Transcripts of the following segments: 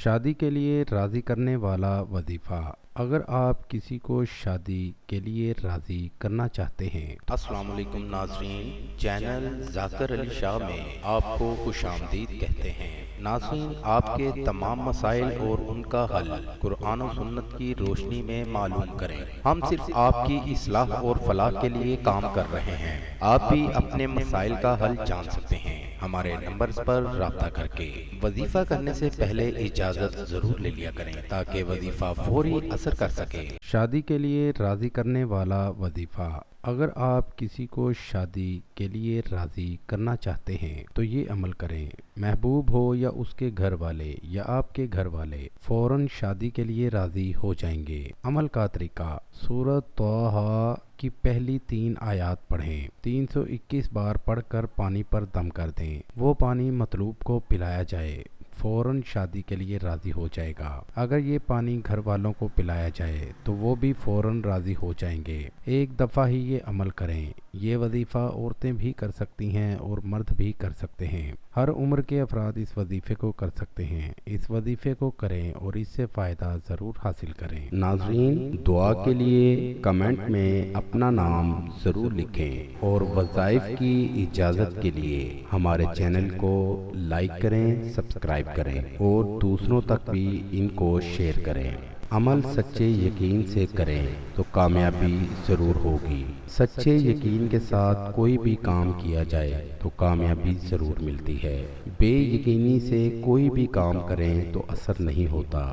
شادی کے لیے راضی کرنے والا وظیفہ۔ اگر آپ کسی کو شادی کے لیے راضی کرنا چاہتے ہیں۔ السلام علیکم ناظرین، چینل ذاکر علی شاہ میں آپ کو خوش آمدید کہتے ہیں۔ ناظرین، آپ کے تمام مسائل اور ان کا حل قرآن و سنت کی روشنی میں معلوم کریں۔ ہم صرف آپ کی اصلاح اور فلاح کے لیے کام کر رہے ہیں۔ آپ بھی اپنے مسائل کا حل جان سکتے ہیں ہمارے نمبرز پر رابطہ کر کے۔ وظیفہ کرنے سے پہلے اجازت ضرور لے لیا کریں تاکہ وظیفہ فوری اثر کر سکے۔ شادی کے لیے راضی کرنے والا وظیفہ۔ اگر آپ کسی کو شادی کے لیے راضی کرنا چاہتے ہیں تو یہ عمل کریں۔ محبوب ہو یا اس کے گھر والے یا آپ کے گھر والے فوراً شادی کے لیے راضی ہو جائیں گے۔ عمل کا طریقہ: سورۃ طٰہٰ کی پہلی 3 آیات پڑھیں، 321 بار پڑھ کر پانی پر دم کر دیں۔ وہ پانی مطلوب کو پلایا جائے، فوراً شادی کے لیے راضی ہو جائے گا۔ اگر یہ پانی گھر والوں کو پلایا جائے تو وہ بھی فوراً راضی ہو جائیں گے۔ ایک دفعہ ہی یہ عمل کریں۔ یہ وظیفہ عورتیں بھی کر سکتی ہیں اور مرد بھی کر سکتے ہیں۔ ہر عمر کے افراد اس وظیفے کو کر سکتے ہیں۔ اس وظیفے کو کریں اور اس سے فائدہ ضرور حاصل کریں۔ ناظرین، دعا کے لیے کمنٹ میں اپنا نام ضرور لکھیں اور وظائف کی اجازت کے لیے ہمارے چینل کو لائک کریں، سبسکرائب کریں اور دوسروں تک بھی ان کو شیئر کریں۔ عمل سچے یقین سے کریں تو کامیابی ضرور ہوگی۔ سچے یقین کے ساتھ کوئی بھی کام کیا جائے تو کامیابی ضرور ملتی ہے۔ بے یقینی سے کوئی بھی کام کریں تو اثر نہیں ہوتا۔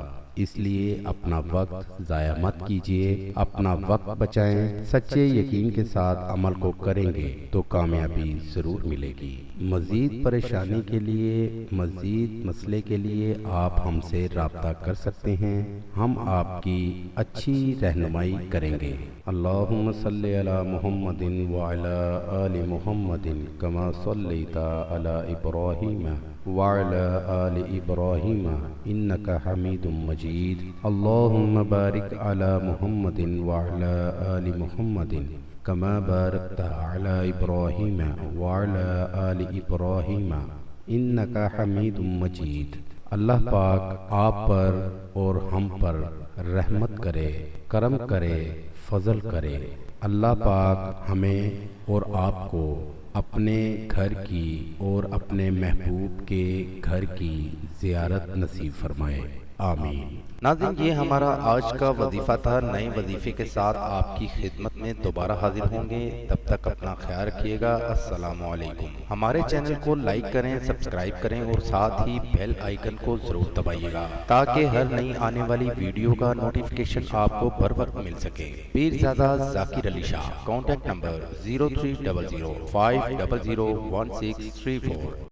اس لیے اپنا وقت ضائع مت کیجیے، اپنا وقت بچائیں۔ سچے یقین کے ساتھ عمل کو کریں گے تو کامیابی ضرور ملے گی۔ مزید پریشانی کے لیے، مزید مسئلے کے لیے آپ ہم سے رابطہ کر سکتے ہیں۔ ہم آپ کی اچھی رہنمائی کریں گے۔ اللہم صلی علی محمد وعلی آل محمد کما صلیت علی ابراہیم وعلی آل ابراہیم انک حمید مجید۔ اللہم بارک علی محمد وعلی آل محمد کما بارکت علی ابراہیم وعلی آل ابراہیم انک حمید مجید۔ اللہ پاک آپ پر اور ہم پر رحمت کرے، کرم کرے، فضل کرے۔ اللہ پاک ہمیں اور آپ کو اپنے گھر کی اور اپنے محبوب کے گھر کی زیارت نصیب فرمائے، آمین۔ ناظرین، یہ ہمارا آج کا وظیفہ تھا۔ نئے وظیفے کے ساتھ آپ کی خدمت میں دوبارہ حاضر ہوں گے۔ تب تک اپنا خیال رکھیے گا۔ السلام علیکم۔ ہمارے چینل کو لائک کریں، سبسکرائب کریں اور ساتھ ہی بیل آئیکن کو ضرور دبائیے گا تاکہ ہر نئی آنے والی ویڈیو کا نوٹیفیکیشن آپ کو بر وقت مل سکے۔ پیرزادہ ذاکر علی شاہ، کانٹیکٹ نمبر 0300 500 1634۔